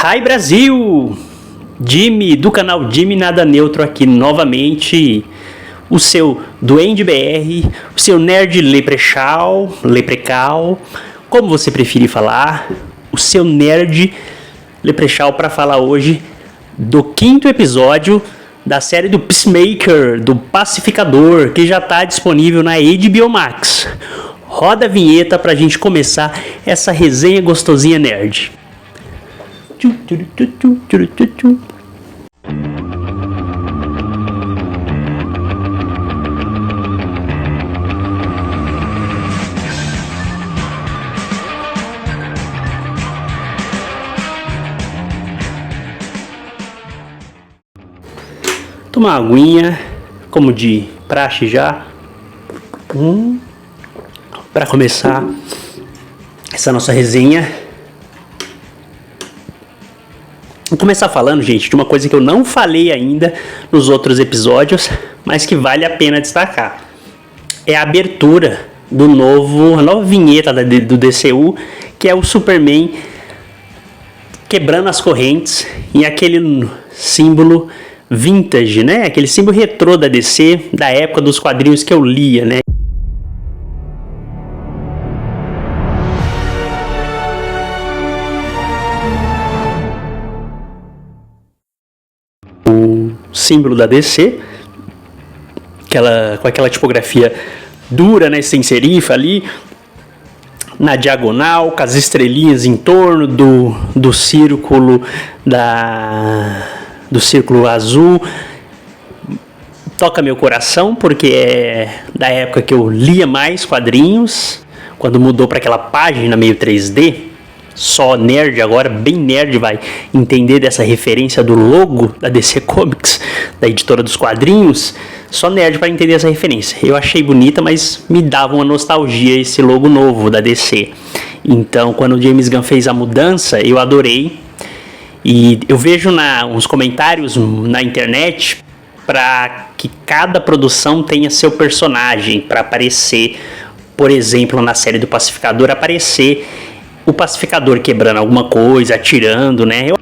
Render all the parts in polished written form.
Hi Brasil! Jimmy, do canal Jimmy Nada Neutro aqui novamente, o seu Duende BR, o seu Nerd Leprechaun, como você preferir falar, o seu Nerd Leprechaun para falar hoje do 5º episódio da série do Peacemaker, do Pacificador, que já está disponível na HBO Max. Roda a vinheta pra gente começar essa resenha gostosinha nerd. Tomar uma aguinha, como de praxe já, para começar essa nossa resenha. Vou começar falando, gente, de uma coisa que eu não falei ainda nos outros episódios, mas que vale a pena destacar. É a abertura a nova vinheta do DCU, que é o Superman quebrando as correntes em aquele símbolo vintage, né? Aquele símbolo retrô da DC, da época dos quadrinhos que eu lia, né? O símbolo da DC, com aquela tipografia dura, né? Sem serifa ali, na diagonal, com as estrelinhas em torno do círculo do círculo azul. Toca meu coração, porque é da época que eu lia mais quadrinhos, quando mudou para aquela página meio 3D. Só nerd agora, bem nerd, vai entender dessa referência do logo da DC Comics, da editora dos quadrinhos. Só nerd para entender essa referência. Eu achei bonita, mas me dava uma nostalgia esse logo novo da DC. Então, quando o James Gunn fez a mudança, eu adorei. E eu vejo uns comentários na internet para que cada produção tenha seu personagem para aparecer. Por exemplo, na série do Pacificador, aparecer o Pacificador quebrando alguma coisa, atirando, né? Eu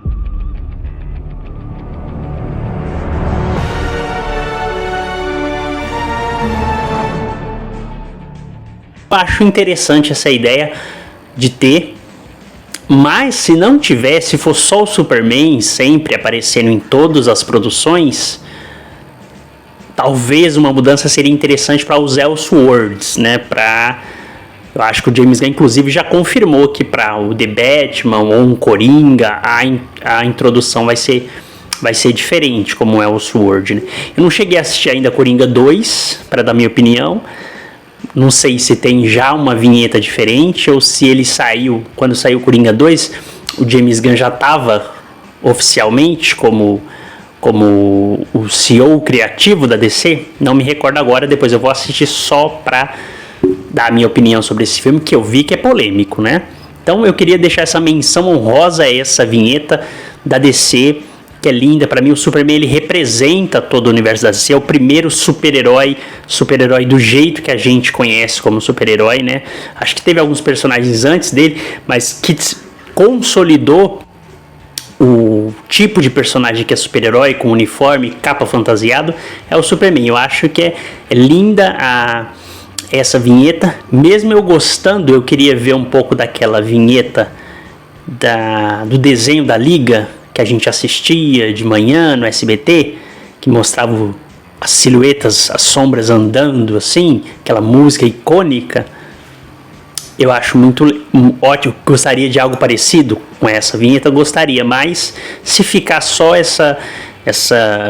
acho interessante essa ideia de ter. Mas se não tivesse, se for só o Superman sempre aparecendo em todas as produções, talvez uma mudança seria interessante para os Elseworlds, né? Eu acho que o James Gunn, inclusive, já confirmou que para o The Batman ou um Coringa, a introdução vai ser diferente, como é o Elseworld, né? Eu não cheguei a assistir ainda Coringa 2, para dar minha opinião. Não sei se tem já uma vinheta diferente ou se ele saiu, quando saiu Coringa 2, o James Gunn já estava oficialmente como o CEO criativo da DC. Não me recordo agora, depois eu vou assistir só para dar a minha opinião sobre esse filme, que eu vi que é polêmico, né? Então eu queria deixar essa menção honrosa a essa vinheta da DC, que é linda. Para mim o Superman, ele representa todo o universo da DC, é o primeiro super-herói do jeito que a gente conhece como super-herói, né? Acho que teve alguns personagens antes dele, mas que consolidou o tipo de personagem que é super-herói, com uniforme, capa fantasiado, é o Superman. Eu acho que é linda essa vinheta. Mesmo eu gostando, eu queria ver um pouco daquela vinheta do desenho da Liga, que a gente assistia de manhã no SBT, que mostrava as silhuetas, as sombras andando assim, aquela música icônica. Eu acho muito ótimo, gostaria de algo parecido com essa vinheta, gostaria, mas se ficar só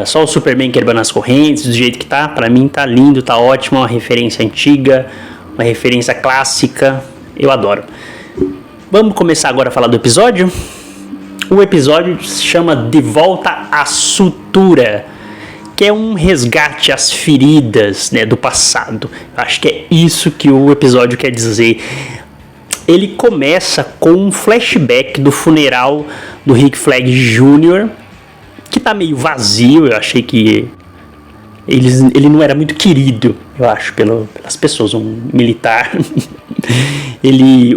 só o Superman quebrando as correntes do jeito que tá, pra mim tá lindo, tá ótimo, uma referência antiga, uma referência clássica, eu adoro. Vamos começar agora a falar do episódio? O episódio se chama De Volta à Sutura, que é um resgate às feridas, né, do passado. Acho que é isso que o episódio quer dizer. Ele começa com um flashback do funeral do Rick Flag Jr., que tá meio vazio. Eu achei que ele não era muito querido, eu acho, pelas pessoas, um militar.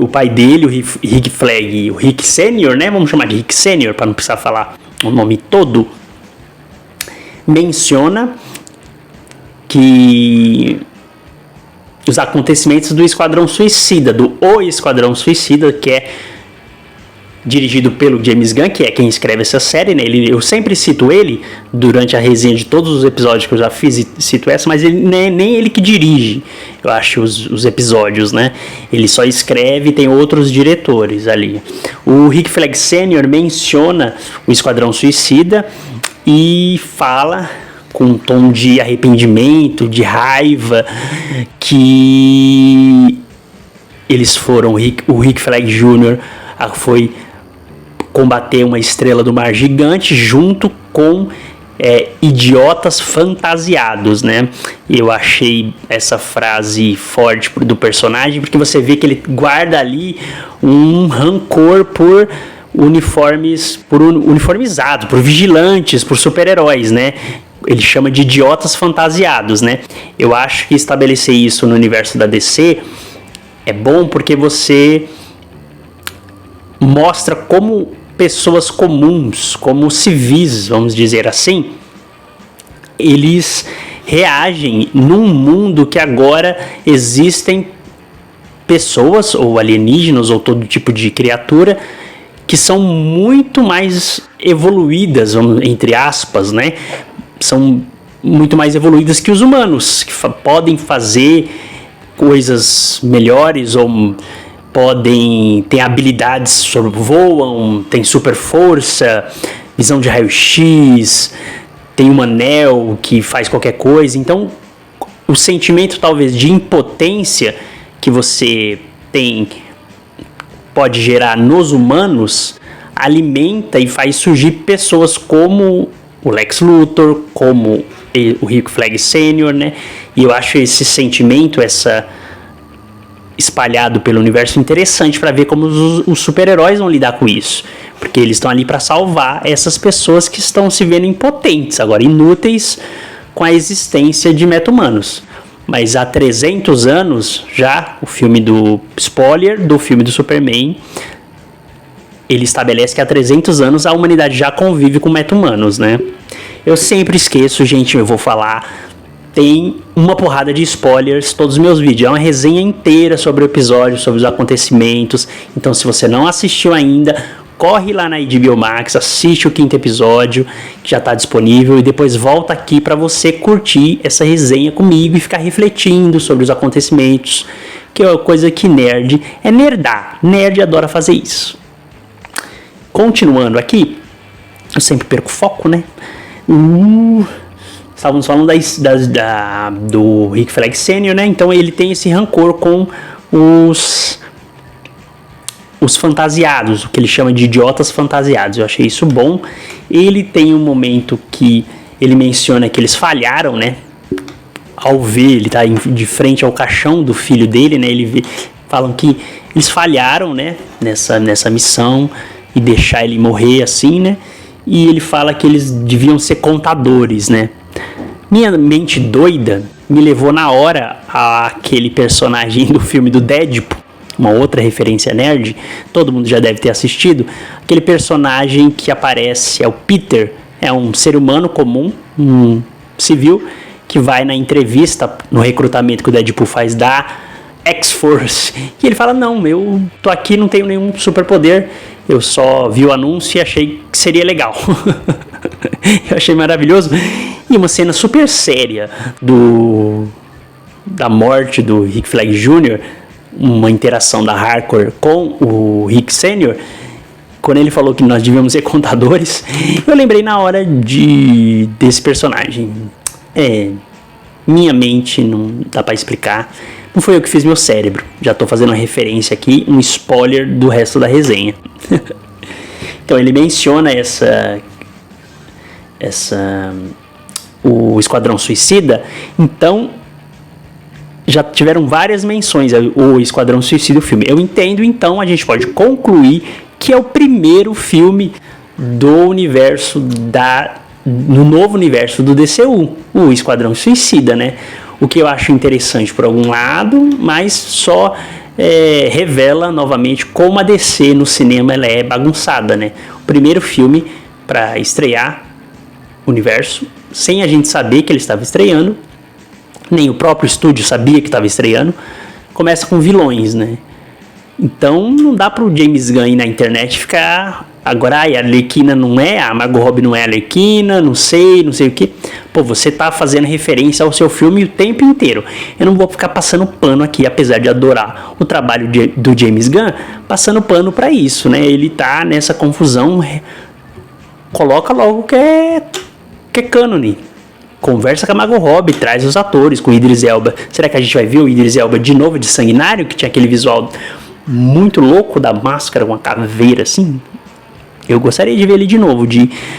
O pai dele, o Rick Flag, o Rick Senior, né? Vamos chamar de Rick Senior para não precisar falar o nome todo. Menciona que os acontecimentos do Esquadrão Suicida, O Esquadrão Suicida, que é dirigido pelo James Gunn, que é quem escreve essa série, né? Eu sempre cito ele durante a resenha de todos os episódios que eu já fiz, e cito essa, mas ele nem ele que dirige, eu acho, os episódios, né? Ele só escreve e tem outros diretores ali. O Rick Flag Sr. menciona o Esquadrão Suicida e fala com um tom de arrependimento, de raiva, que eles foram, o Rick Flag Jr. foi combater uma estrela do mar gigante junto com idiotas fantasiados, né? Eu achei essa frase forte do personagem, porque você vê que ele guarda ali um rancor por uniformizados, por vigilantes, por super-heróis, né? Ele chama de idiotas fantasiados, né? Eu acho que estabelecer isso no universo da DC é bom, porque você mostra como pessoas comuns, como civis, vamos dizer assim, eles reagem num mundo que agora existem pessoas, ou alienígenas, ou todo tipo de criatura, que são muito mais evoluídas, entre aspas, né? São muito mais evoluídas que os humanos, que podem fazer coisas melhores, ou ter habilidades, voam, tem super força, visão de raio-x, tem um anel que faz qualquer coisa. Então, o sentimento talvez de impotência que você pode gerar nos humanos alimenta e faz surgir pessoas como o Lex Luthor, como o Rick Flag Sr., né? E eu acho esse sentimento, espalhado pelo universo, interessante para ver como os super-heróis vão lidar com isso, porque eles estão ali para salvar essas pessoas que estão se vendo impotentes, agora inúteis com a existência de meta-humanos. Mas há 300 anos já, o filme do spoiler do filme do Superman, ele estabelece que há 300 anos a humanidade já convive com meta-humanos, né? Eu sempre esqueço, gente, eu vou falar, tem uma porrada de spoilers todos os meus vídeos, é uma resenha inteira sobre o episódio, sobre os acontecimentos. Então, se você não assistiu ainda, corre lá na HBO Max, assiste o 5º episódio, que já está disponível, e depois volta aqui para você curtir essa resenha comigo e ficar refletindo sobre os acontecimentos, que é uma coisa que nerd é nerdar, nerd adora fazer isso. Continuando aqui, eu sempre perco foco, né? Estávamos falando do Rick Flag Sr., né? Então ele tem esse rancor com os fantasiados, o que ele chama de idiotas fantasiados. Eu achei isso bom. Ele tem um momento que ele menciona que eles falharam, né? Ao ver, ele tá de frente ao caixão do filho dele, né? Falam que eles falharam, né? Nessa missão, e deixar ele morrer assim, né? E ele fala que eles deviam ser contadores, né? Minha mente doida me levou na hora àquele personagem do filme do Deadpool, uma outra referência nerd, todo mundo já deve ter assistido. Aquele personagem que aparece é o Peter, é um ser humano comum, um civil, que vai na entrevista, no recrutamento que o Deadpool faz da X-Force, e ele fala: não, eu tô aqui, não tenho nenhum superpoder, eu só vi o anúncio e achei que seria legal. Eu achei maravilhoso. E uma cena super séria da morte do Rick Flag Jr., uma interação da Harcourt com o Rick Sr., quando ele falou que nós devíamos ser contadores, eu lembrei na hora desse personagem. Minha mente não dá pra explicar. Não foi eu que fiz, meu cérebro. Já tô fazendo uma referência aqui, um spoiler do resto da resenha. Então ele menciona o Esquadrão Suicida. Então já tiveram várias menções o Esquadrão Suicida, o filme. Eu entendo, então a gente pode concluir que é o primeiro filme do universo da no novo universo do DCU, o Esquadrão Suicida, né? O que eu acho interessante por algum lado, mas só revela novamente como a DC no cinema ela é bagunçada, né? O primeiro filme para estrear o universo, sem a gente saber que ele estava estreando, nem o próprio estúdio sabia que estava estreando, começa com vilões, né? Então não dá pro James Gunn ir na internet ficar... Agora, a Arlequina não é, a Margot Robbie não é a Arlequina, não sei o que. Pô, você tá fazendo referência ao seu filme o tempo inteiro. Eu não vou ficar passando pano aqui, apesar de adorar o trabalho do James Gunn, passando pano pra isso, né? Ele tá nessa confusão. Coloca logo que é cânone. Conversa com a Margot Robbie, traz os atores, com o Idris Elba. Será que a gente vai ver o Idris Elba de novo de Sanguinário, que tinha aquele visual muito louco da máscara, uma caveira assim? Eu gostaria de ver ele de novo,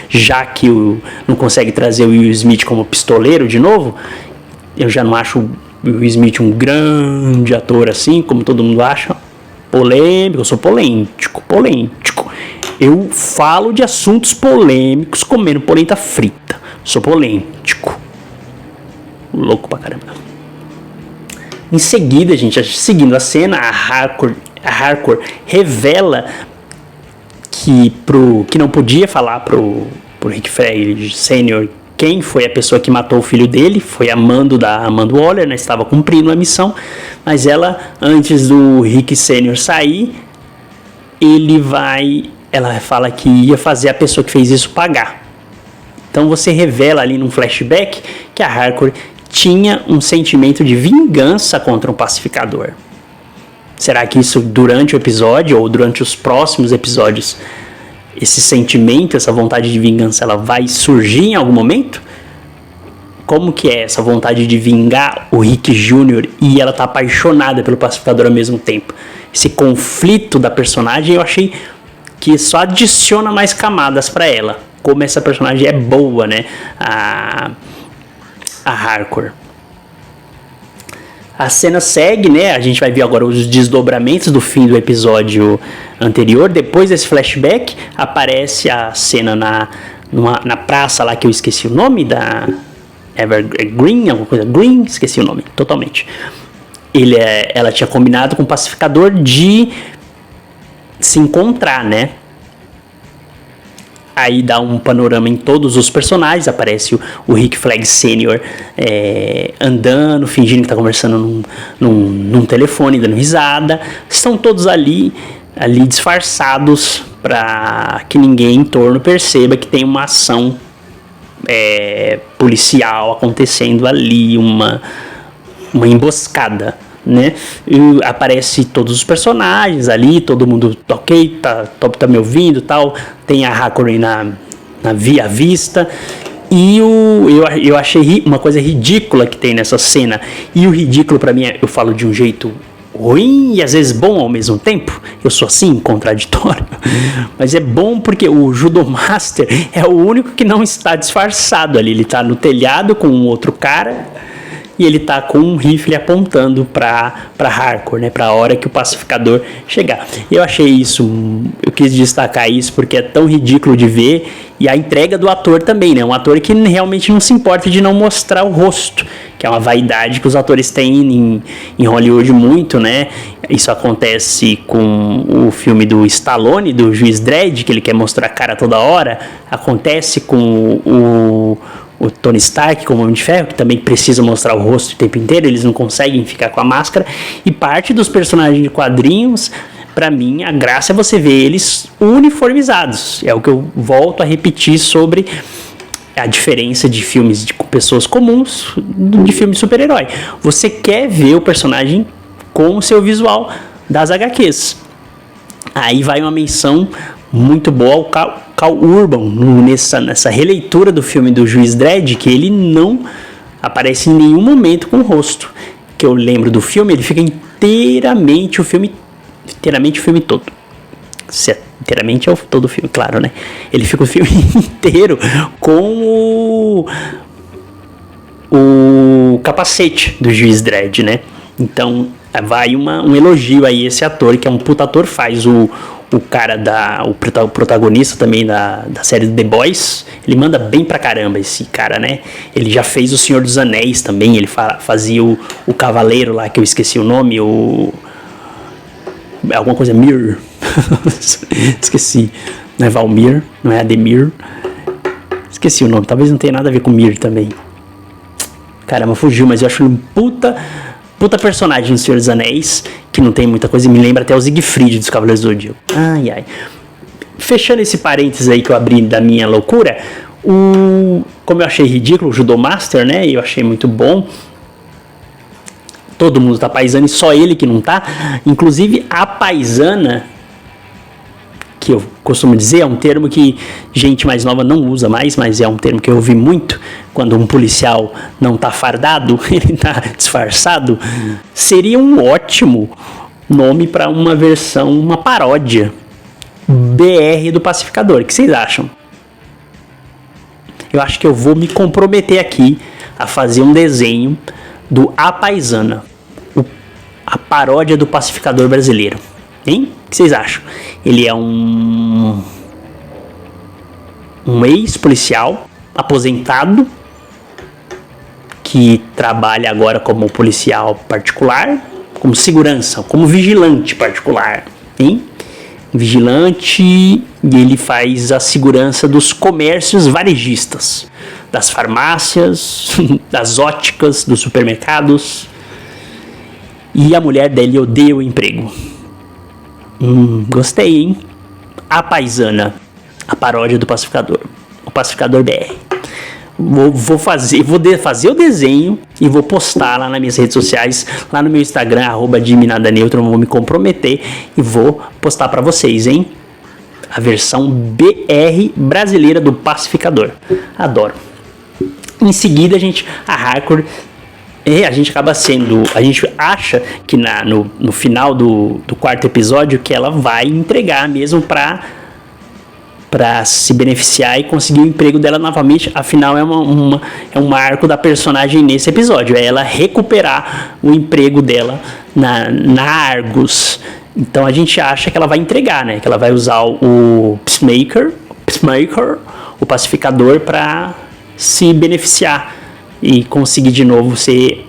já que não consegue trazer o Will Smith como pistoleiro de novo. Eu já não acho o Will Smith um grande ator assim, como todo mundo acha. Polêmico, eu sou polêmico. Eu falo de assuntos polêmicos comendo polenta frita. Sou polêmico. Louco pra caramba. Em seguida, gente, seguindo a cena, a Hardcore revela que não podia falar pro Rick Flag Sr. quem foi a pessoa que matou o filho dele. Foi a Amanda Waller, né? Estava cumprindo a missão, mas ela, antes do Rick Sr. sair, ela fala que ia fazer a pessoa que fez isso pagar. Então você revela ali num flashback que a Hardcore tinha um sentimento de vingança contra um pacificador. Será que isso durante o episódio ou durante os próximos episódios, esse sentimento, essa vontade de vingança, ela vai surgir em algum momento? Como que é essa vontade de vingar o Rick Jr. e ela tá apaixonada pelo pacificador ao mesmo tempo? Esse conflito da personagem eu achei que só adiciona mais camadas para ela. Como essa personagem é boa, né? A Hardcore. A cena segue, né? A gente vai ver agora os desdobramentos do fim do episódio anterior. Depois desse flashback, aparece a cena na praça lá que eu esqueci o nome, da Evergreen, alguma coisa, Green, esqueci o nome, totalmente. Ela tinha combinado com o pacificador de se encontrar, né? Aí dá um panorama em todos os personagens. Aparece o Rick Flag Sr. Andando, fingindo que está conversando num telefone, dando risada. Estão todos ali disfarçados para que ninguém em torno perceba que tem uma ação policial acontecendo ali, uma emboscada, né? E aparece todos os personagens ali, todo mundo ok, tá me ouvindo, tal. Tem a Hardcore na vista. E eu achei uma coisa ridícula que tem nessa cena. E o ridículo pra mim eu falo de um jeito ruim e às vezes bom ao mesmo tempo. Eu sou assim, contraditório. Mas é bom porque o Judo Master é o único que não está disfarçado ali. Ele tá no telhado com um outro cara e ele tá com um rifle apontando pra Hardcore, né? Pra hora que o pacificador chegar. Eu achei isso, eu quis destacar isso porque é tão ridículo de ver. E a entrega do ator também, né? Um ator que realmente não se importa de não mostrar o rosto, que é uma vaidade que os atores têm em Hollywood muito, né? Isso acontece com o filme do Stallone, do Juiz Dredd, que ele quer mostrar a cara toda hora. Acontece com o Tony Stark como Homem de Ferro, que também precisa mostrar o rosto o tempo inteiro, eles não conseguem ficar com a máscara. E parte dos personagens de quadrinhos, pra mim, a graça é você ver eles uniformizados. É o que eu volto a repetir sobre a diferença de filmes com pessoas comuns de filme de super-herói. Você quer ver o personagem com o seu visual das HQs. Aí vai uma menção muito boa ao Cal Urban nessa releitura do filme do Juiz Dredd, que ele não aparece em nenhum momento com o rosto. Que eu lembro do filme, ele fica inteiramente o filme todo. Inteiramente é todo o filme, claro, né? Ele fica o filme inteiro com o capacete do Juiz Dredd, né? Então vai um elogio aí esse ator, que é um puta ator, faz o o cara o protagonista também da série The Boys. Ele manda bem pra caramba, esse cara, né? Ele já fez O Senhor dos Anéis também. Ele fazia o cavaleiro lá, que eu esqueci o nome, alguma coisa Mir. Esqueci. Não é Valmir, não é Ademir. Esqueci o nome, talvez não tenha nada a ver com Mir também. Caramba, fugiu, mas eu acho ele um puta personagem no Senhor dos Anéis, que não tem muita coisa, e me lembra até o Siegfried dos Cavaleiros do Zodíaco. Ai, ai. Fechando esse parênteses aí que eu abri da minha loucura, como eu achei ridículo o Judomaster, né, eu achei muito bom. Todo mundo tá paisano e só ele que não tá. Inclusive, a paisana, que eu costumo dizer, é um termo que gente mais nova não usa mais, mas é um termo que eu ouvi muito quando um policial não tá fardado, ele tá disfarçado. Seria um ótimo nome para uma versão, uma paródia BR do Pacificador. O que vocês acham? Eu acho que eu vou me comprometer aqui a fazer um desenho do A Paisana, a paródia do Pacificador brasileiro. Hein? O que vocês acham? Ele é um ex-policial aposentado que trabalha agora como policial particular, como segurança, como vigilante particular, hein? Vigilante, e ele faz a segurança dos comércios varejistas, das farmácias, das óticas, dos supermercados. E a mulher dele odeia o emprego. Gostei, hein? A Paisana, a paródia do Pacificador, o Pacificador BR. Vou fazer o desenho e vou postar lá nas minhas redes sociais, lá no meu Instagram, @JimmyNadaNeutron. Vou me comprometer e vou postar pra vocês, hein? A versão BR brasileira do Pacificador. Adoro. Em seguida, a Hardcore, a gente acaba sendo, a gente acha que no final do quarto episódio que ela vai entregar mesmo pra se beneficiar e conseguir o emprego dela novamente. Afinal, é um marco da personagem nesse episódio, é ela recuperar o emprego dela na Argus. Então a gente acha que ela vai entregar, né? Que ela vai usar o Peacemaker, o Pacificador, para se beneficiar e conseguir de novo ser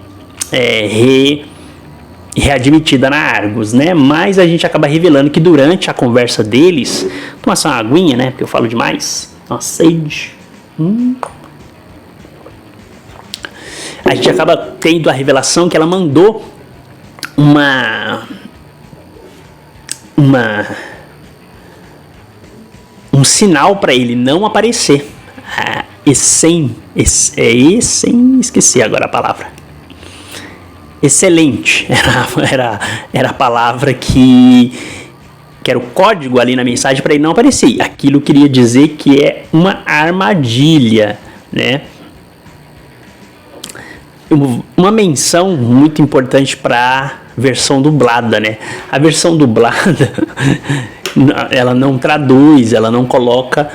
readmitida na Argus, né? Mas a gente acaba revelando que durante a conversa deles, tomar só uma aguinha, né? Porque eu falo demais. Uma sage. A gente acaba tendo a revelação que ela mandou um sinal para ele não aparecer. Esqueci agora a palavra. Excelente era a palavra que era o código ali na mensagem para ele não aparecer. Aquilo queria dizer que é uma armadilha, né? Uma menção muito importante para a versão dublada, né? A versão dublada ela não traduz, ela não coloca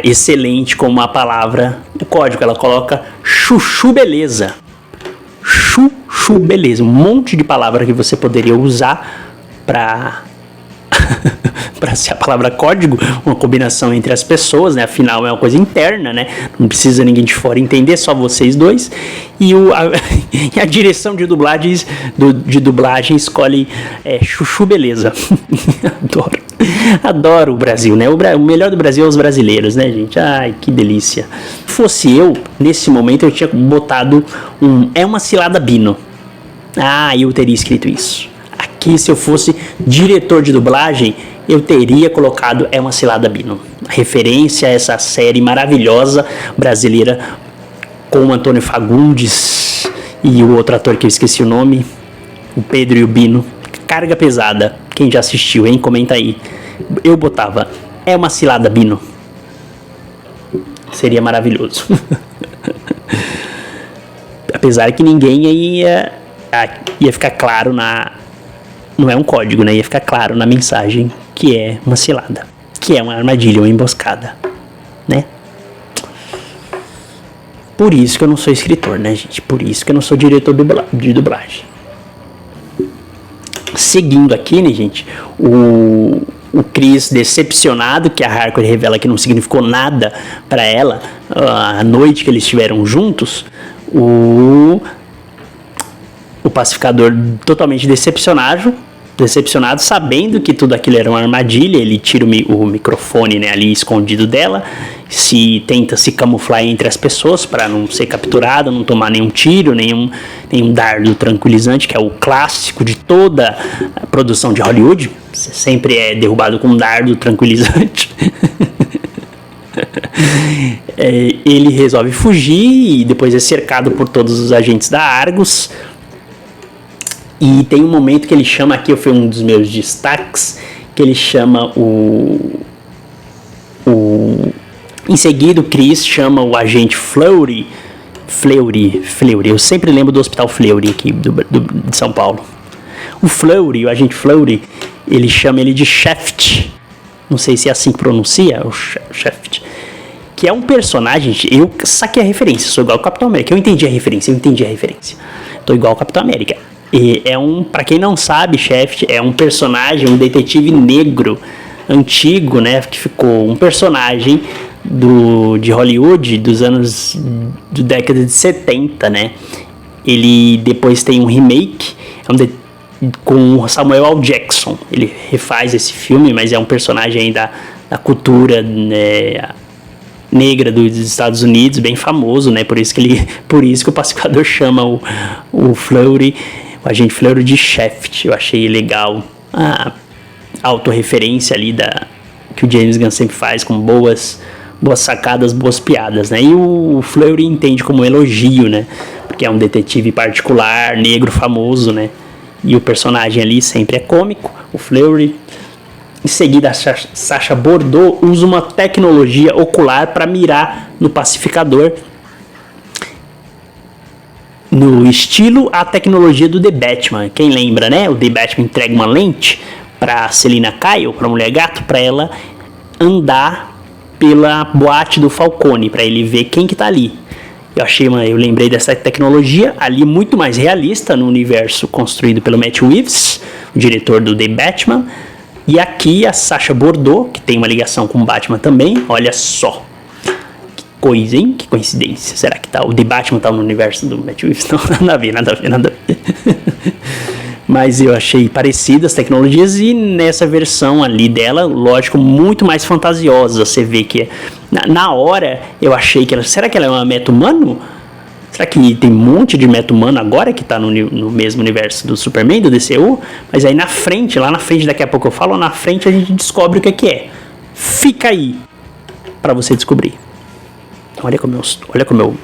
excelente como a palavra, o código, ela coloca chuchu beleza. Chuchu beleza, um monte de palavra que você poderia usar para ser a palavra código, uma combinação entre as pessoas, né? Afinal é uma coisa interna, né? Não precisa ninguém de fora entender, só vocês dois. E a direção de dublagem escolhe chuchu beleza. Adoro o Brasil, né? O melhor do Brasil é os brasileiros, né, gente? Ai, que delícia. Se fosse eu, nesse momento eu tinha botado uma cilada Bino. Eu teria escrito isso. Aqui, se eu fosse diretor de dublagem, eu teria colocado uma cilada Bino. Referência a essa série maravilhosa brasileira com o Antônio Fagundes e o outro ator que eu esqueci o nome, o Pedro e o Bino. Carga pesada. Quem já assistiu, hein? Comenta aí. Eu botava uma cilada Bino. Seria maravilhoso. Apesar que ninguém ia ficar claro não é um código, né? Ia ficar claro na mensagem que é uma cilada, que é uma armadilha, uma emboscada, né? Por isso que eu não sou escritor, né, gente? Por isso que eu não sou diretor de dublagem. Seguindo aqui, né, gente, o Chris decepcionado, que a Harcourt revela que não significou nada para ela a noite que eles estiveram juntos, o pacificador totalmente decepcionado, sabendo que tudo aquilo era uma armadilha. Ele tira o microfone, né, ali escondido dela, tenta se camuflar entre as pessoas para não ser capturado, não tomar nenhum tiro, nenhum dardo tranquilizante, que é o clássico de toda a produção de Hollywood. Você sempre é derrubado com um dardo tranquilizante. Ele resolve fugir e depois é cercado por todos os agentes da Argus. E tem um momento que ele chama, aqui foi um dos meus destaques, que ele chama em seguida o Chris chama o agente Fleury, eu sempre lembro do Hospital Fleury aqui de São Paulo. O agente Fleury, ele chama ele de Shaft, não sei se é assim que pronuncia, o Shaft, que é um personagem, eu saquei a referência, sou igual ao Capitão América, eu entendi a referência, tô igual ao Capitão América. E pra quem não sabe, Shaft é um personagem, um detetive negro antigo, né, que ficou um personagem de Hollywood da década de 70, né. Ele depois tem um remake com Samuel L. Jackson. Ele refaz esse filme, mas é um personagem aí da cultura, né, negra dos Estados Unidos, bem famoso, né, por isso que o pacificador chama o Fleury, o agente Fleury, de Shaft. Eu achei legal a autorreferência ali que o James Gunn sempre faz, com boas sacadas, boas piadas, né? E o Fleury entende como elogio, né? Porque é um detetive particular, negro, famoso, né? E o personagem ali sempre é cômico, o Fleury. Em seguida, a Sacha Bordeaux usa uma tecnologia ocular para mirar no pacificador, no estilo a tecnologia do The Batman. Quem lembra, né? O The Batman entrega uma lente para Selina Kyle, para a Mulher Gato, para ela andar pela boate do Falcone, para ele ver quem que tá ali. Eu lembrei dessa tecnologia ali, muito mais realista no universo construído pelo Matt Reeves, o diretor do The Batman. E aqui a Sacha Bordeaux, que tem uma ligação com o Batman também. Olha só. Coisa, hein? Que coincidência. Será que o The Batman tá no universo do Matt Reeves? Não, nada a ver. Mas eu achei parecidas as tecnologias, e nessa versão ali dela, lógico, muito mais fantasiosa. Você vê que na hora eu achei que será que ela é uma meta-humano? Será que tem um monte de meta-humano agora que tá no mesmo universo do Superman, do DCU? Mas aí lá na frente, daqui a pouco eu falo, na frente a gente descobre o que é. Fica aí pra você descobrir. Olha como eu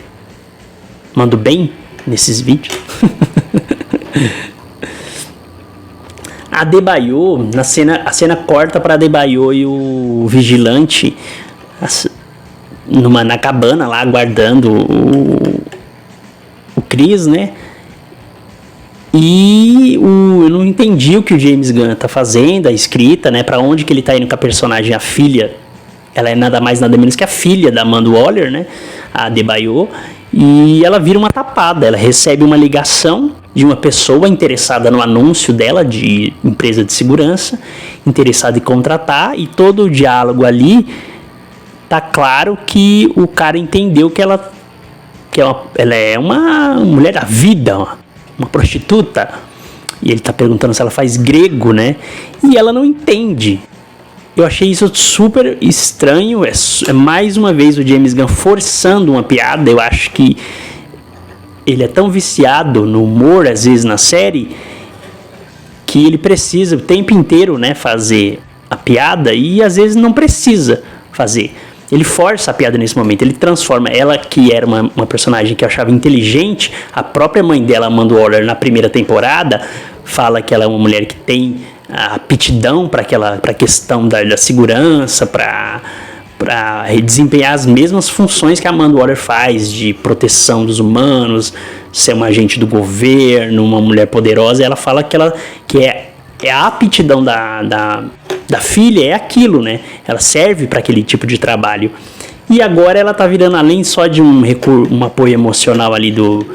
mando bem nesses vídeos. A Adebayo, a cena corta para Adebayo e o vigilante na cabana lá, aguardando o Chris, né? E eu não entendi o que o James Gunn tá fazendo, a escrita, né? Pra onde que ele tá indo com a personagem, a filha. Ela é nada mais, nada menos que a filha da Amanda Waller, né? A Adebayo. E ela vira uma tapada. Ela recebe uma ligação de uma pessoa interessada no anúncio dela, de empresa de segurança, interessada em contratar. E todo o diálogo ali tá claro que o cara entendeu que ela é uma mulher da vida, uma prostituta. E ele tá perguntando se ela faz grego, né? E ela não entende. Eu achei isso super estranho. É mais uma vez o James Gunn forçando uma piada. Eu acho que ele é tão viciado no humor, às vezes, na série, que ele precisa o tempo inteiro, né, fazer a piada, e às vezes não precisa fazer. Ele força a piada nesse momento. Ele transforma ela, que era uma personagem que eu achava inteligente. A própria mãe dela, Amanda Waller, na primeira temporada, fala que ela é uma mulher que tem a aptidão para a questão da segurança, para desempenhar as mesmas funções que a Amanda Waller faz, de proteção dos humanos, ser uma agente do governo, uma mulher poderosa. Ela fala que a aptidão da filha é aquilo, né? Ela serve para aquele tipo de trabalho. E agora ela tá virando, além só de um apoio emocional ali do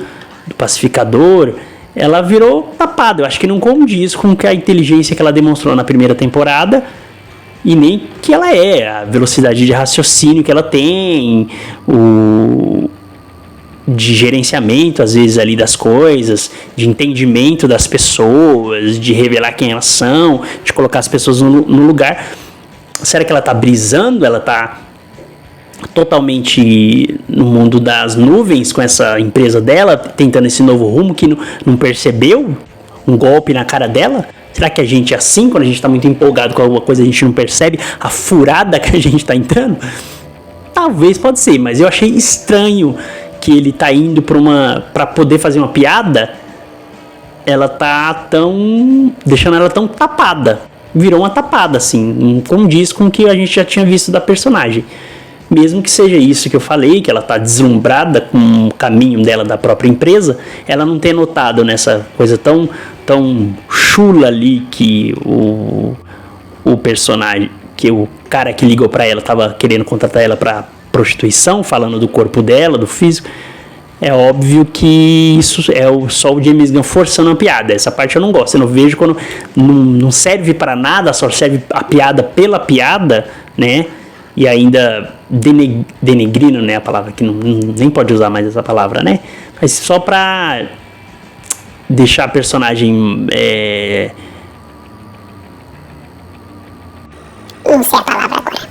pacificador, ela virou tapada. Eu acho que não condiz com a inteligência que ela demonstrou na primeira temporada e nem que ela é, a velocidade de raciocínio que ela tem, de gerenciamento, às vezes, ali das coisas, de entendimento das pessoas, de revelar quem elas são, de colocar as pessoas no lugar. Será que ela tá brisando? Ela tá totalmente no mundo das nuvens com essa empresa dela, tentando esse novo rumo que não percebeu? Um golpe na cara dela? Será que a gente é assim, quando a gente tá muito empolgado com alguma coisa, a gente não percebe a furada que a gente tá entrando? Talvez, pode ser, mas eu achei estranho que ele tá indo pra poder fazer uma piada, ela tá deixando ela tão tapada. Virou uma tapada, assim, não condiz com o que a gente já tinha visto da personagem. Mesmo que seja isso que eu falei, que ela tá deslumbrada com o caminho dela da própria empresa, ela não tem notado nessa coisa tão chula ali que o personagem, que o cara que ligou pra ela tava querendo contratar ela pra prostituição, falando do corpo dela, do físico. É óbvio que isso é só o James Gunn forçando a piada. Essa parte eu não gosto. Eu não vejo quando não serve para nada, só serve a piada pela piada, né? E ainda denegrindo, né? A palavra que nem pode usar mais essa palavra, né? Mas só pra deixar a personagem Não sei a palavra agora.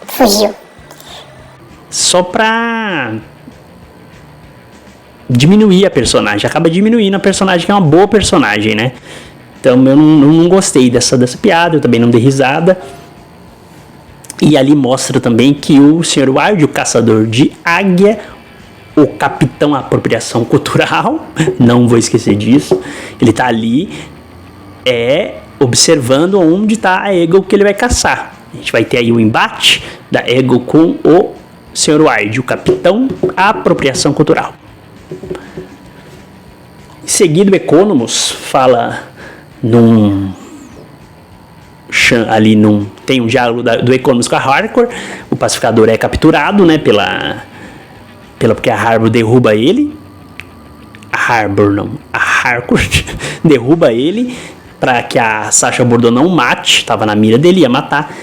Fugiu. Só pra diminuir a personagem. Acaba diminuindo a personagem, que é uma boa personagem, né? Então eu não gostei dessa piada, eu também não dei risada. E ali mostra também que o Sr. Wilde, o caçador de águia, o capitão apropriação cultural, não vou esquecer disso, ele tá ali observando onde tá a Eagle que ele vai caçar. A gente vai ter aí o embate da Eagle com o Sr. Wilde, o capitão apropriação cultural. Em seguida, o Economus fala tem um diálogo do Economus com a Harcourt. O pacificador é capturado, né, porque a Harbor derruba ele. A Harcourt derruba ele para que a Sacha Bordeaux não mate. Tava na mira dele, ia matar.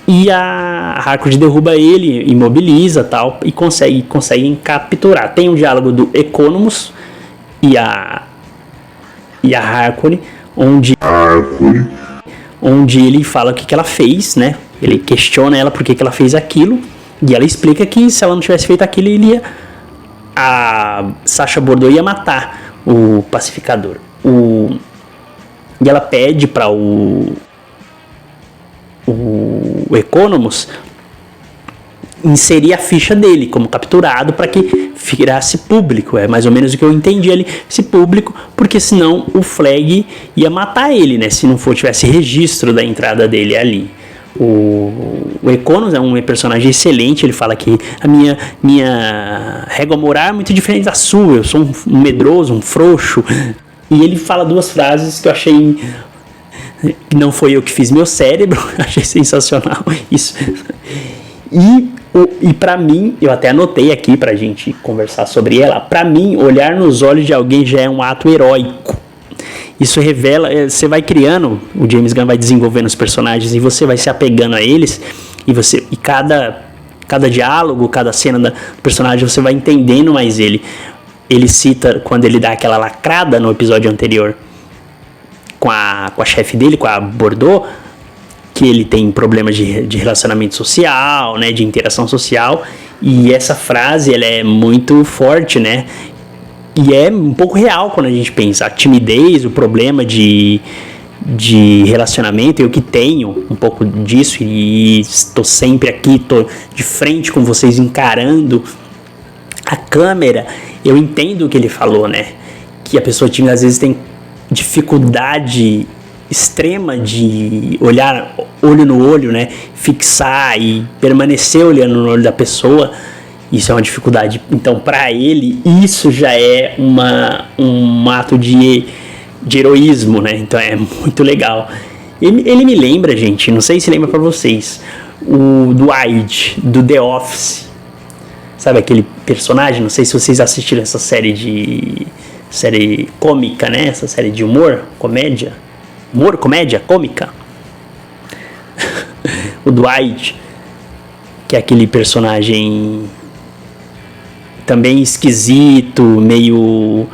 E a Harcourt derruba ele, imobiliza tal, e conseguem capturar. Tem um diálogo do Economus e a Harcourt, onde ele fala o que ela fez, né? Ele questiona ela por que ela fez aquilo, e ela explica que se ela não tivesse feito aquilo, a Sacha Bordeaux ia matar o pacificador. E ela pede para o Economus inserir a ficha dele como capturado para que virasse público. É mais ou menos o que eu entendi ali, esse público, porque senão o Flag ia matar ele, né? Se não tivesse registro da entrada dele ali. O Economus é um personagem excelente. Ele fala que a minha régua moral é muito diferente da sua, eu sou um medroso, um frouxo. E ele fala duas frases que eu achei... Não foi eu que fiz meu cérebro, achei sensacional isso. E pra mim, eu até anotei aqui pra gente conversar sobre ela, pra mim, olhar nos olhos de alguém já é um ato heróico. Isso revela, você vai criando, o James Gunn vai desenvolvendo os personagens e você vai se apegando a eles, e cada diálogo, cada cena do personagem, você vai entendendo mais ele. Ele cita, quando ele dá aquela lacrada no episódio anterior com a chefe dele, com a Bordeaux, que ele tem problemas de relacionamento social, né, de interação social, e essa frase ela é muito forte, né, e é um pouco real quando a gente pensa, a timidez, o problema de relacionamento. Eu que tenho um pouco disso e estou sempre aqui, estou de frente com vocês encarando a câmera, eu entendo o que ele falou, né, que a pessoa tímida às vezes tem dificuldade extrema de olhar olho no olho, né, fixar e permanecer olhando no olho da pessoa. Isso é uma dificuldade. Então, para ele, isso já é um ato de heroísmo, né? Então, é muito legal. Ele me lembra, gente, não sei se lembra para vocês, o Dwight, do The Office. Sabe aquele personagem? Não sei se vocês assistiram essa série série cômica, né? Essa série de humor, comédia. Humor, comédia, cômica. O Dwight, que é aquele personagem também esquisito, meio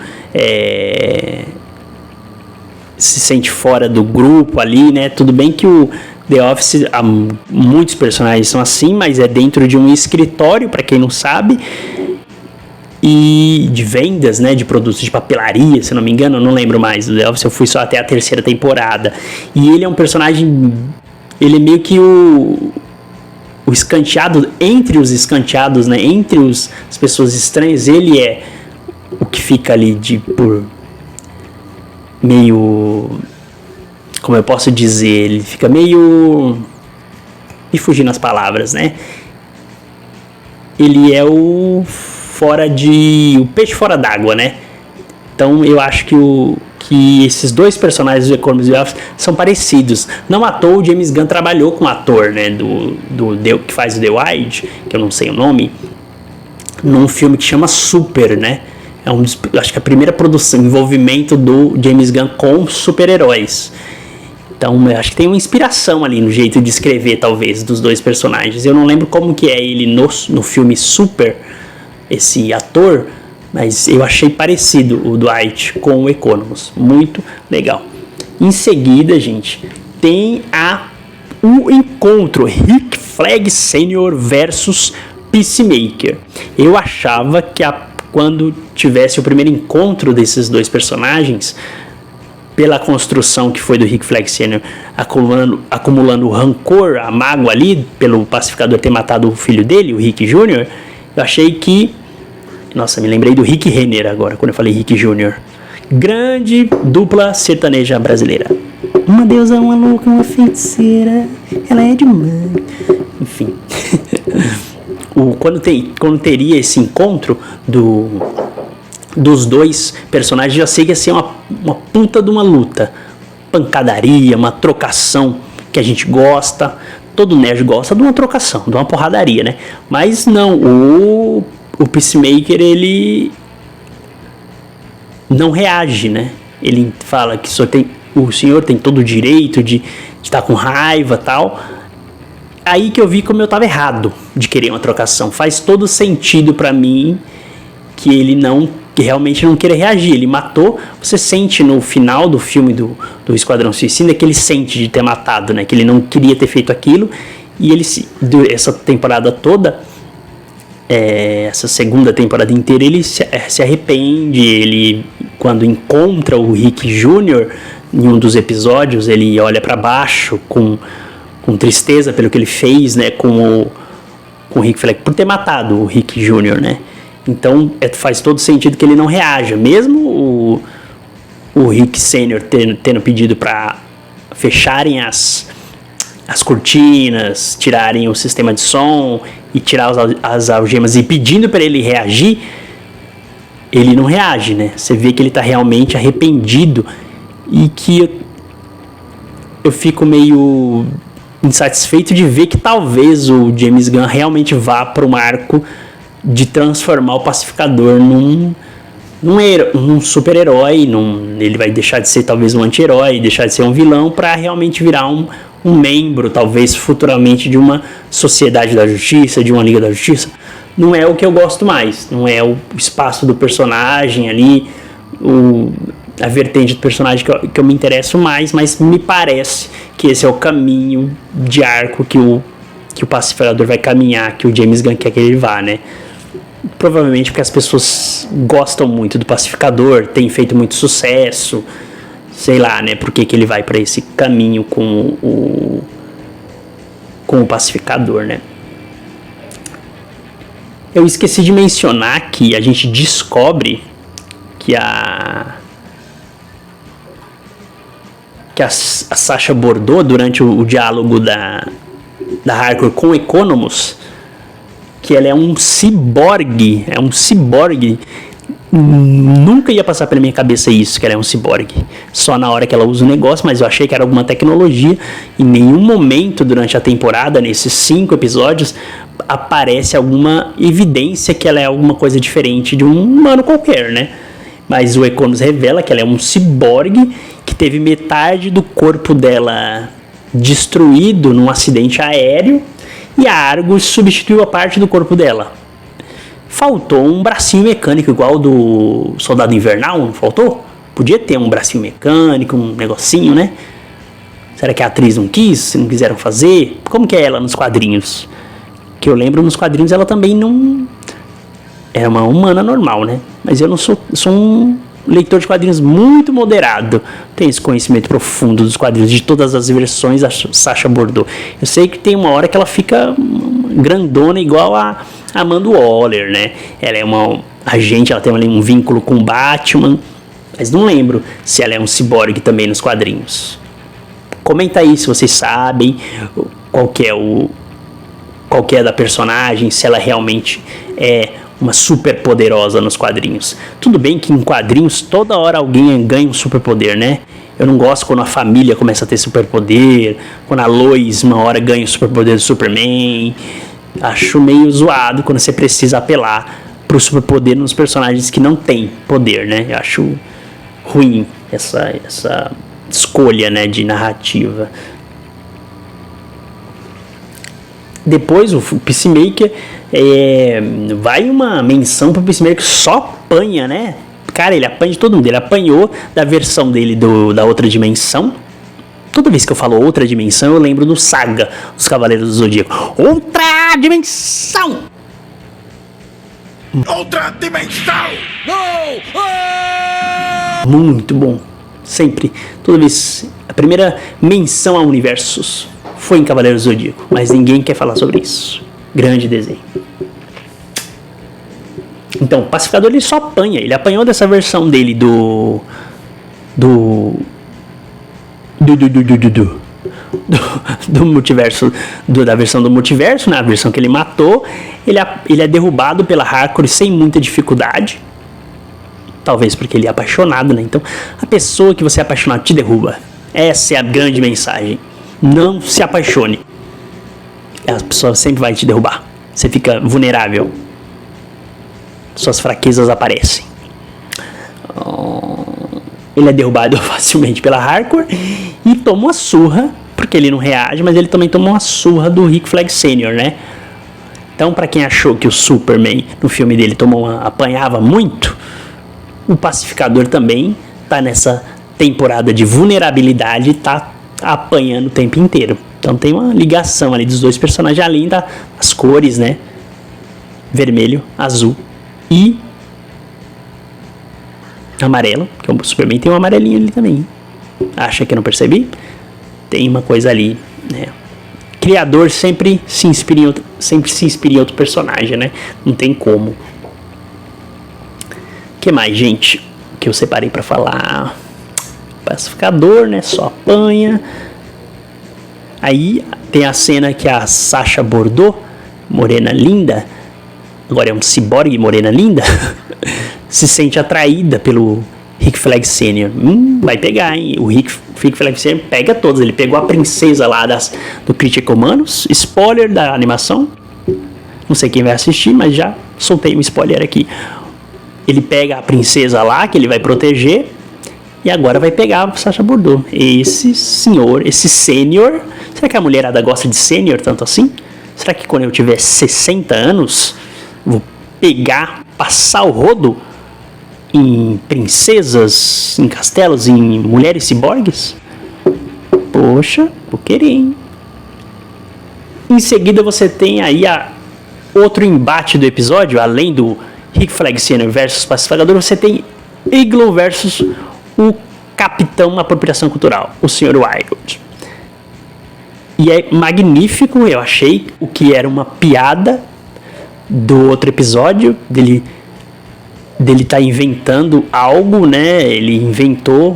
se sente fora do grupo ali, né? Tudo bem que o The Office, muitos personagens são assim, mas é dentro de um escritório, para quem não sabe, e de vendas, né, de produtos de papelaria, se não me engano, eu não lembro mais. O The Office eu fui só até a 3ª temporada. E ele é um personagem, ele é meio que o escanteado, entre os escanteados, né, entre as pessoas estranhas, ele é o que fica ali por meio, como eu posso dizer, ele fica meio, me fugindo as palavras, né, ele é o peixe fora d'água, né. Então eu acho que esses dois personagens do Economist The Office são parecidos. Não à toa o James Gunn trabalhou com o ator, né, que faz o The White, que eu não sei o nome, num filme que chama Super, né. Acho que a primeira produção, envolvimento do James Gunn com super-heróis. Então eu acho que tem uma inspiração ali no jeito de escrever, talvez, dos dois personagens. Eu não lembro como que é ele no filme Super, esse ator, mas eu achei parecido o Dwight com o Economist. Muito legal. Em seguida, gente, tem o encontro Rick Flag Sr. versus Peacemaker. Eu achava que quando tivesse o primeiro encontro desses dois personagens, pela construção que foi do Rick Flag Sr. acumulando rancor, a mágoa ali, pelo pacificador ter matado o filho dele, o Rick Jr., eu achei que... Nossa, me lembrei do Rick Renner agora, quando eu falei Rick Jr. Grande dupla sertaneja brasileira. Uma deusa, uma louca, uma feiticeira, ela é demais. Enfim. Quando teria esse encontro dos dois personagens, já sei que ia ser uma puta de uma luta. Pancadaria, uma trocação que a gente gosta. Todo nerd gosta de uma trocação, de uma porradaria, né? Mas não, o Peacemaker, ele não reage, né? Ele fala que o senhor tem todo o direito de estar com raiva e tal. Aí que eu vi como eu estava errado de querer uma trocação. Faz todo sentido pra mim que ele que realmente não queira reagir. Ele matou, você sente no final do filme do Esquadrão Suicida que ele sente de ter matado, né? Que ele não queria ter feito aquilo. E ele, essa temporada toda, essa segunda temporada inteira, ele se arrepende. Ele, quando encontra o Rick Jr., em um dos episódios, ele olha pra baixo com tristeza pelo que ele fez, né, com o Rick Flag, por ter matado o Rick Jr., né. Então faz todo sentido que ele não reaja, mesmo o Rick Sr. tendo pedido para fecharem as cortinas, tirarem o sistema de som e tirar as algemas e pedindo para ele reagir, ele não reage, né. Você vê que ele está realmente arrependido e que eu fico meio insatisfeito de ver que talvez o James Gunn realmente vá para um arco de transformar o Pacificador num super-herói. Ele vai deixar de ser talvez um anti-herói, deixar de ser um vilão, para realmente virar um membro, talvez futuramente, de uma Sociedade da Justiça, de uma Liga da Justiça. Não é o que eu gosto mais, não é o espaço do personagem ali, a vertente do personagem que eu me interesso mais, mas me parece que esse é o caminho de arco que o Pacificador vai caminhar, que o James Gunn quer que ele vá, né? Provavelmente porque as pessoas gostam muito do Pacificador, tem feito muito sucesso, sei lá, né? Por que ele vai para esse caminho com o Pacificador, né? Eu esqueci de mencionar que a gente descobre que a Sasha Bordeaux, durante o diálogo da Harcourt com o Economist, que ela é um ciborgue. Nunca ia passar pela minha cabeça isso, que ela é um ciborgue. Só na hora que ela usa o negócio, mas eu achei que era alguma tecnologia. Em nenhum momento durante a temporada, nesses 5 episódios, aparece alguma evidência que ela é alguma coisa diferente de um humano qualquer, né? Mas o E-Commerce revela que ela é um ciborgue que teve metade do corpo dela destruído num acidente aéreo e a Argus substituiu a parte do corpo dela. Faltou um bracinho mecânico igual do Soldado Invernal, não faltou? Podia ter um bracinho mecânico, um negocinho, né? Será que a atriz não quis? Não quiseram fazer? Como que é ela nos quadrinhos? Que eu lembro, nos quadrinhos ela também não... Era uma humana normal, né? Mas eu não sou um leitor de quadrinhos muito moderado. Tenho esse conhecimento profundo dos quadrinhos, de todas as versões da Sacha Bordeaux. Eu sei que tem uma hora que ela fica grandona igual a Amanda Waller, né? Ela é uma agente, ela tem ali um vínculo com o Batman. Mas não lembro se ela é um ciborgue também nos quadrinhos. Comenta aí se vocês sabem qual que é da personagem, se ela realmente é uma super poderosa nos quadrinhos. Tudo bem que em quadrinhos toda hora alguém ganha um superpoder, né? Eu não gosto quando a família começa a ter superpoder, quando a Lois uma hora ganha o superpoder do Superman. Acho meio zoado quando você precisa apelar pro superpoder nos personagens que não têm poder, né? Eu acho ruim essa escolha, né, de narrativa. Depois o Peacemaker, vai uma menção pro Peacemaker que só apanha, né? Cara, ele apanha de todo mundo. Ele apanhou da versão dele da outra dimensão. Toda vez que eu falo outra dimensão, eu lembro do Saga dos Cavaleiros do Zodíaco. Outra dimensão! Outra dimensão! Muito bom. Sempre. Toda vez. A primeira menção a universos foi em Cavaleiros do Zodíaco. Mas ninguém quer falar sobre isso. Grande desenho. Então, o Pacificador ele só apanha. Ele apanhou dessa versão dele do multiverso, da versão do multiverso, né? A versão que ele matou. Ele é derrubado pela Harcourt sem muita dificuldade. Talvez porque ele é apaixonado, né? Então, a pessoa que você é apaixonado te derruba. Essa é a grande mensagem. Não se apaixone. A pessoa sempre vai te derrubar. Você fica vulnerável. Suas fraquezas aparecem. Ele é derrubado facilmente pela Harcourt e toma uma surra, porque ele não reage, mas ele também toma uma surra do Rick Flag Sr., né? Então, para quem achou que o Superman no filme dele apanhava muito, o Pacificador também tá nessa temporada de vulnerabilidade e tá apanhando o tempo inteiro. Então tem uma ligação ali dos dois personagens, além das cores, né? Vermelho, azul e amarelo, que o Superman tem um amarelinho ali também. Acha que eu não percebi? Tem uma coisa ali, né? Criador sempre se inspira em outro personagem, né? Não tem como. O que mais, gente? Que eu separei pra falar? Pacificador, né? Só apanha. Aí tem a cena que a Sacha Bordeaux, morena linda, agora é um ciborgue morena linda, se sente atraída pelo Rick Flag Sr. Vai pegar, hein? O Rick Flag Sr. pega todos. Ele pegou a princesa lá do Critical Manos. Spoiler da animação. Não sei quem vai assistir, mas já soltei um spoiler aqui. Ele pega a princesa lá, que ele vai proteger, e agora vai pegar a Sacha Bordeaux. Esse senhor, esse sênior. Será que a mulherada gosta de sênior tanto assim? Será que quando eu tiver 60 anos, vou pegar, passar o rodo em princesas, em castelos, em mulheres ciborgues? Poxa, vou querer, hein? Em seguida você tem aí outro embate do episódio, além do Rick Flag Sr. versus Pacificador, você tem Igloo versus o Capitão Apropriação Cultural, o Sr. Wild. E é magnífico, eu achei, o que era uma piada do outro episódio, dele tá inventando algo, né? Ele inventou,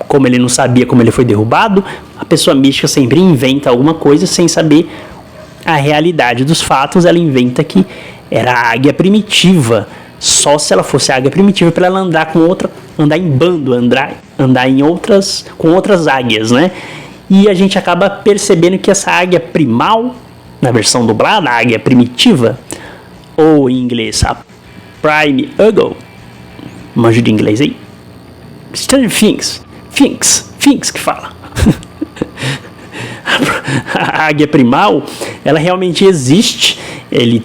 como ele não sabia como ele foi derrubado. A pessoa mística sempre inventa alguma coisa sem saber a realidade dos fatos. Ela inventa que era a águia primitiva. Só se ela fosse a águia primitiva para ela andar em bando, andar com outras águias, né? E a gente acaba percebendo que essa águia primal, na versão dublada, a águia primitiva, ou em inglês a Prime Eagle, Manjo de inglês aí. Stranger Things. Things que fala. A águia primal, ela realmente existe. Ele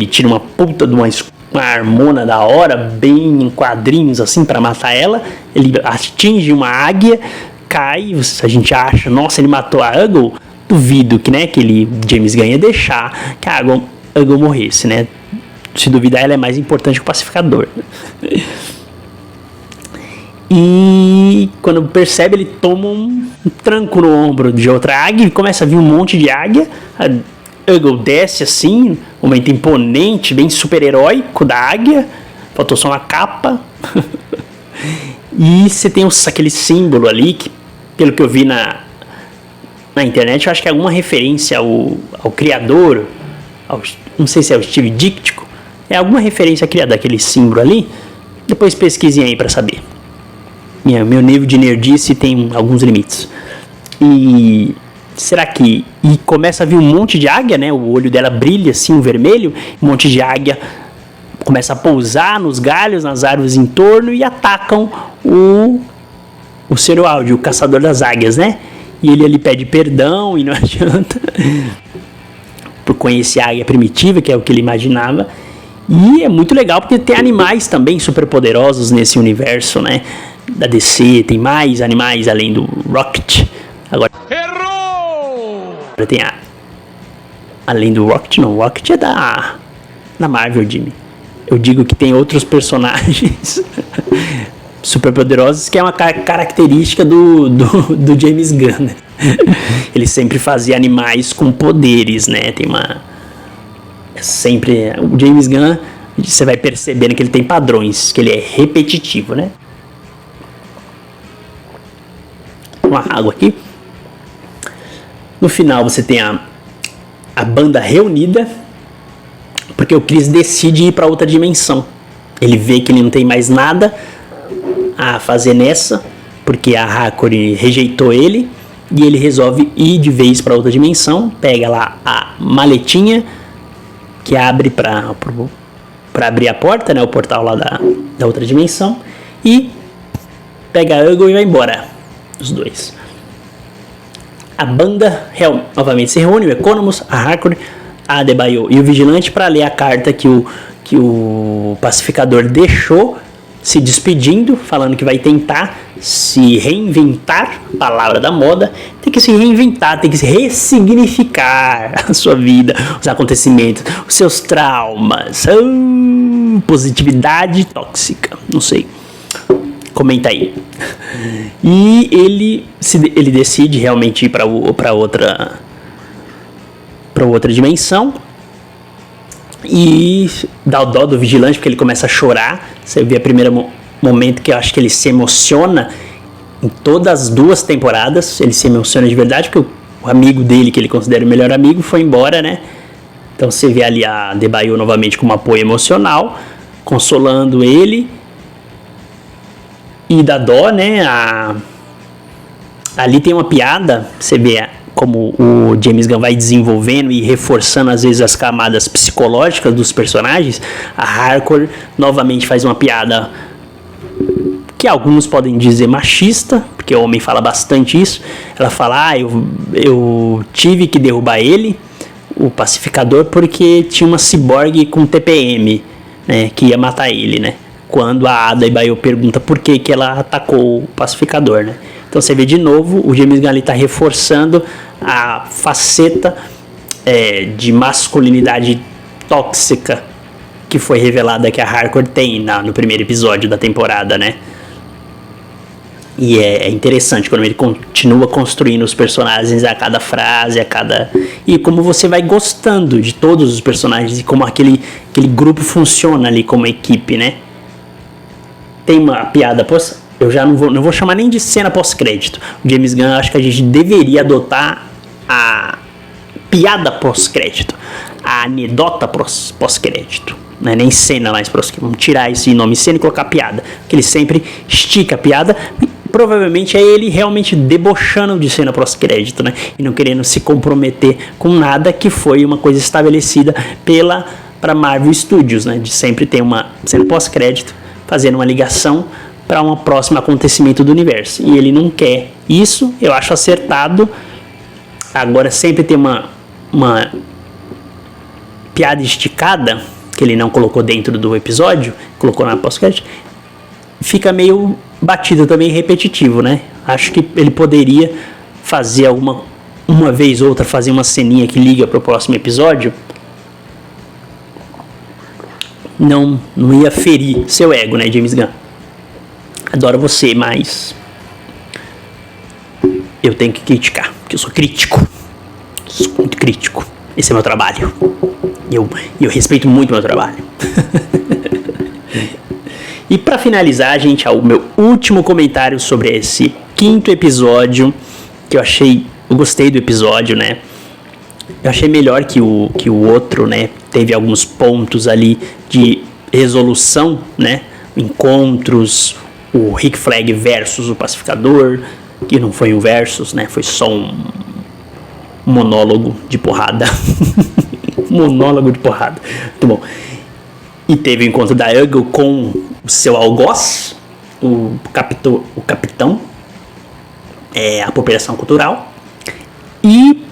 tira uma puta de uma harmona da hora, bem em quadrinhos assim, pra matar ela. Ele atinge uma águia, cai, a gente acha, nossa, ele matou a Uggle. Duvido que, né, que ele, James Gunn, ia deixar que a Uggle morresse, né? Se duvidar, ela é mais importante que o pacificador. E quando percebe, ele toma um tranco no ombro de outra águia e começa a vir um monte de águia. A Uggle desce assim, um momento imponente, bem super-heróico da águia. Faltou só uma capa. E você tem aquele símbolo ali, que pelo que eu vi na internet, eu acho que é alguma referência ao criador, não sei se é o Steve Ditko, é alguma referência a criar daquele símbolo ali. Depois pesquisem aí pra saber. Meu nível de nerdice tem alguns limites. E será que... E começa a vir um monte de águia, né? O olho dela brilha assim, um vermelho. Um monte de águia começa a pousar nos galhos, nas árvores em torno e atacam o Ceroaldi, o caçador das águias, né? E ele ali pede perdão e não adianta. Por conhecer a águia primitiva, que é o que ele imaginava. E é muito legal porque tem animais também super poderosos nesse universo, né? Da DC, tem mais animais além do Rocket. Agora errou! Tem além do Rocket, não, o Rocket é da Marvel, Jimmy. Eu digo que tem outros personagens super poderosos, que é uma característica do James Gunn. Ele sempre fazia animais com poderes, né? Tem uma... Sempre... O James Gunn, você vai percebendo que ele tem padrões, que ele é repetitivo, né? Uma água aqui. No final você tem a banda reunida, porque o Chris decide ir para outra dimensão. Ele vê que ele não tem mais nada a fazer nessa, porque a Hakori rejeitou ele, e ele resolve ir de vez para outra dimensão. Pega lá a maletinha que abre para abrir a porta, né, o portal lá da outra dimensão, e pega a Uggle e vai embora, os dois. A banda novamente se reúne, o Economus, a Hakori, a Adebayo e o Vigilante, para ler a carta que o pacificador deixou, se despedindo, falando que vai tentar se reinventar, palavra da moda, tem que se reinventar, tem que se ressignificar a sua vida, os acontecimentos, os seus traumas, positividade tóxica, não sei, comenta aí. E ele decide realmente ir para outra dimensão. E dá o dó do Vigilante, porque ele começa a chorar. Você vê o primeiro momento que eu acho que ele se emociona. Em todas as duas temporadas ele se emociona de verdade, porque o amigo dele, que ele considera o melhor amigo, foi embora, né? Então você vê ali a Adebayo novamente com um apoio emocional, consolando ele. E dá dó, né? Ali tem uma piada, você vê como o James Gunn vai desenvolvendo e reforçando às vezes as camadas psicológicas dos personagens. A Harcourt novamente faz uma piada que alguns podem dizer machista, porque o homem fala bastante isso. Ela fala, eu tive que derrubar ele, o pacificador, porque tinha uma ciborgue com TPM, né, que ia matar ele, né? Quando a Adebayo pergunta por que ela atacou o pacificador, né? Então você vê de novo, o James Gunn está reforçando a faceta de masculinidade tóxica que foi revelada que a Harcourt tem no primeiro episódio da temporada, né? E é interessante quando ele continua construindo os personagens a cada frase, e como você vai gostando de todos os personagens e como aquele grupo funciona ali como equipe, né? Tem uma piada, eu já não vou chamar nem de cena pós-crédito. O James Gunn, acho que a gente deveria adotar a piada pós-crédito, a anedota pós-crédito. Não é nem cena mais pós-crédito. Vamos tirar esse nome cena e colocar piada, porque ele sempre estica a piada. Provavelmente é ele realmente debochando de cena pós-crédito, né? E não querendo se comprometer com nada, que foi uma coisa estabelecida para Marvel Studios, né? De sempre ter uma cena pós-crédito fazendo uma ligação para um próximo acontecimento do universo. E ele não quer isso, eu acho acertado. Agora sempre tem uma piada esticada, que ele não colocou dentro do episódio, colocou na podcast, fica meio batido também, repetitivo, né? Acho que ele poderia fazer uma vez ou outra, fazer uma ceninha que liga para o próximo episódio. Não ia ferir seu ego, né, James Gunn? Adoro você, mas eu tenho que criticar, porque eu sou crítico. Sou muito crítico. Esse é meu trabalho. Eu respeito muito meu trabalho. E para finalizar, gente, o meu último comentário sobre esse 5º episódio, que eu gostei do episódio, né? Eu achei melhor que o outro, né? Teve alguns pontos ali de resolução, né? Encontros, o Rick Flag versus o Pacificador, que não foi um versus, né? Foi só um monólogo de porrada. Monólogo de porrada. Muito bom. E teve o encontro da Eagle com o seu algoz, o capitão, a apropriação cultural. E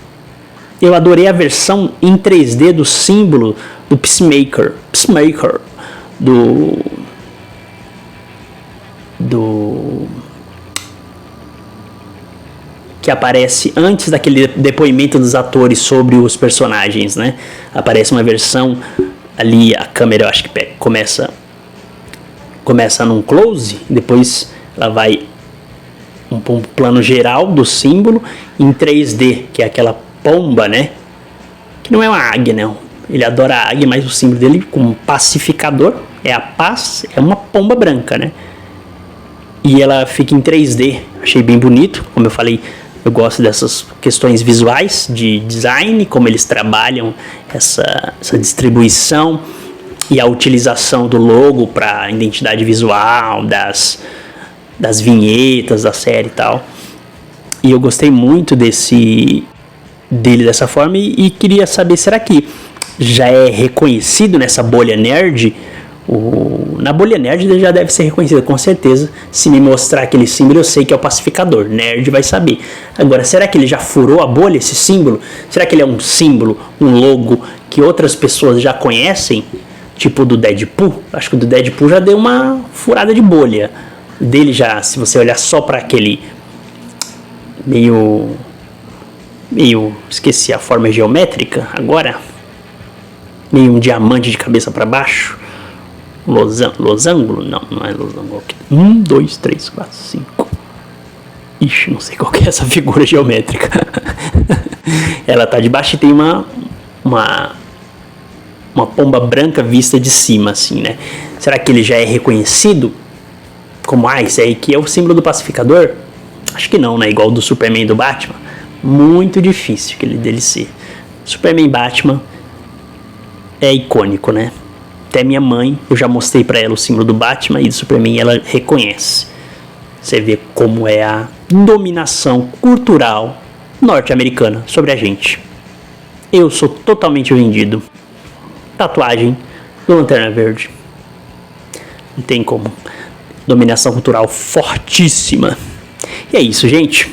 eu adorei a versão em 3D do símbolo do Peacemaker, que aparece antes daquele depoimento dos atores sobre os personagens, né? Aparece uma versão ali, a câmera eu acho que começa num close, depois ela vai um plano geral do símbolo em 3D, que é aquela pomba, né? Que não é uma águia, não. Ele adora a águia, mas o símbolo dele, como pacificador, é a paz, é uma pomba branca, né? E ela fica em 3D, achei bem bonito, como eu falei, eu gosto dessas questões visuais de design, como eles trabalham essa distribuição e a utilização do logo para identidade visual, das vinhetas da série e tal. E eu gostei muito dele dessa forma e queria saber, será que já é reconhecido nessa bolha nerd? Na bolha nerd ele já deve ser reconhecido, com certeza. Se me mostrar aquele símbolo, eu sei que é o pacificador. Nerd vai saber. Agora, será que ele já furou a bolha, esse símbolo? Será que ele é um símbolo, um logo que outras pessoas já conhecem? Tipo do Deadpool? Acho que o do Deadpool já deu uma furada de bolha. O dele já, se você olhar só para aquele meio esqueci a forma geométrica agora, meio um diamante de cabeça para baixo, losango, não é losango, 1, 2, 3, 4, 5, ixi, não sei qual que é essa figura geométrica. Ela tá de baixo e tem uma pomba branca vista de cima, assim, né? Será que ele já é reconhecido como, esse aí que é o símbolo do pacificador? Acho que não, né? Igual do Superman e do Batman. Muito difícil aquele dele ser. Superman e Batman é icônico, né? Até minha mãe, eu já mostrei pra ela o símbolo do Batman e do Superman, ela reconhece. Você vê como é a dominação cultural norte-americana sobre a gente. Eu sou totalmente vendido. Tatuagem do Lanterna Verde. Não tem como. Dominação cultural fortíssima. E é isso, gente.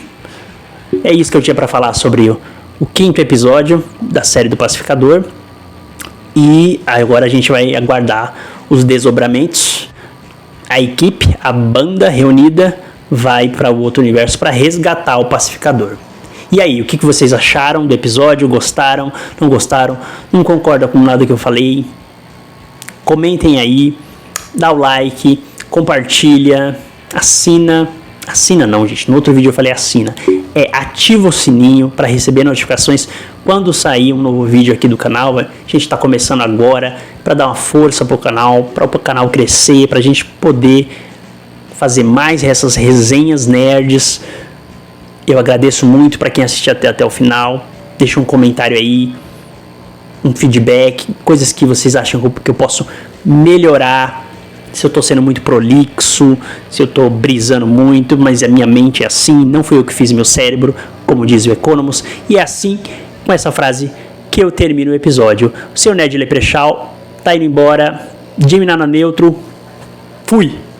É isso que eu tinha para falar sobre o 5º episódio da série do Pacificador. E agora a gente vai aguardar os desdobramentos. A equipe, a banda reunida, vai para o outro universo para resgatar o Pacificador. E aí, o que vocês acharam do episódio? Gostaram? Não gostaram? Não concordam com nada que eu falei? Comentem aí, dá o like, compartilha, assina não, gente, no outro vídeo eu falei assina, ativa o sininho para receber notificações quando sair um novo vídeo aqui do canal. A gente está começando agora para dar uma força para o canal crescer, para a gente poder fazer mais essas resenhas nerds. Eu agradeço muito para quem assistiu até o final. Deixa um comentário aí, um feedback, coisas que vocês acham que eu posso melhorar. Se eu tô sendo muito prolixo, se eu tô brisando muito, mas a minha mente é assim, não foi eu que fiz meu cérebro, como diz o Economos. E é assim, com essa frase, que eu termino o episódio. O seu Nerd Leprechaun tá indo embora, Gemini Neutro, Fui!